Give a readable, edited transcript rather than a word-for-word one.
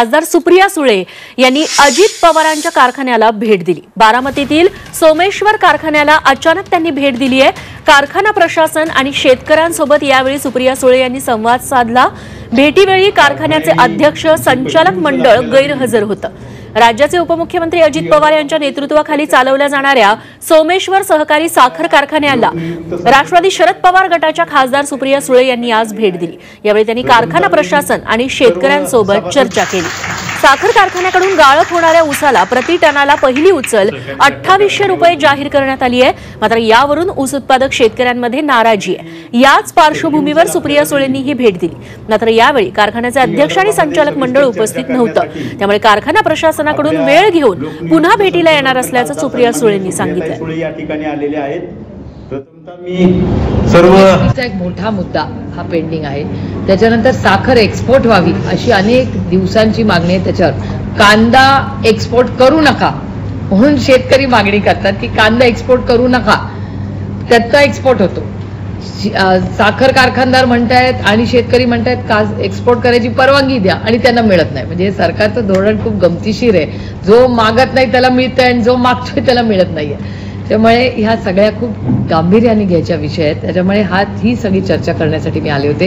खासदार सुप्रिया सुळे यांनी अजित पवारांच्या कारखान्याला भेट दिली। बारामतीतील सोमेश्वर कारखान्याला अचानक त्यांनी भेट दिली आहे। कारखाना प्रशासन आणि शेतकऱ्यांसोबत यावेळी सुप्रिया सुळे यांनी संवाद साधला। भेटीवेळी कारखान्याचे अध्यक्ष संचालक मंडळ गैरहजर होतं। राज्याचे उपमुख्यमंत्री अजित पवार यांच्या नेतृत्वाखाली चालवल्या जाणाऱ्या सोमेश्वर सहकारी साखर कारखान्याला राष्ट्रवादी शरद पवार गटाच्या खासदार सुप्रिया सुळे यांनी आज भेट दिली। यावेळी त्यांनी कारखाना प्रशासन आणि शेतकऱ्यांसोबत चर्चा केली। साखर कारखान्याकडून गाळप होणाऱ्या ऊसाला प्रति टनाला पहिली उचल 2800 रुपये जाहीर करण्यात आली आहे। मात्र यावरून ऊस उत्पादक शेतकऱ्यांमध्ये नाराजी आहे। याच पार्श्वभूमीवर सुप्रिया सुळेंनी ही भेट दिली। मात्र यावेळी कारखान्याचे अध्यक्ष आणि संचालक मंडळ उपस्थित नव्हतं, त्यामुळे कारखाना प्रशासनाकडून वेळ घेऊन पुन्हा भेटीला येणार असल्याचं सुप्रिया सुळेंनी सांगितलं। या ठिकाणी आलेले आहेत। सर्व एक मोठा मुद्दा हा पेंडिंग आहे। त्याच्यानंतर साखर एक्सपोर्ट व्हावी अशी अनेक दिवसांची मागणी आहे। त्याच्यावर कांदा एक्सपोर्ट करू नका म्हणून शेतकरी मागणी करतात की कांदा एक्सपोर्ट करू नका, त्याचा एक्सपोर्ट होतो। साखर कारखानदार म्हणतायत आणि शेतकरी म्हणतायत एक्सपोर्ट करायची परवानगी द्या आणि त्यांना मिळत नाही। म्हणजे सरकारचं धोरण खूप गमतीशीर आहे। जो मागत नाही त्याला मिळतंय आणि जो मागतोय त्याला मिळत नाहीये। त्यामुळे ह्या सगळ्या खूप गांभीर्याने घ्यायच्या विषय आहेत। त्याच्यामुळे ही सगळी चर्चा करण्यासाठी मी आले होते।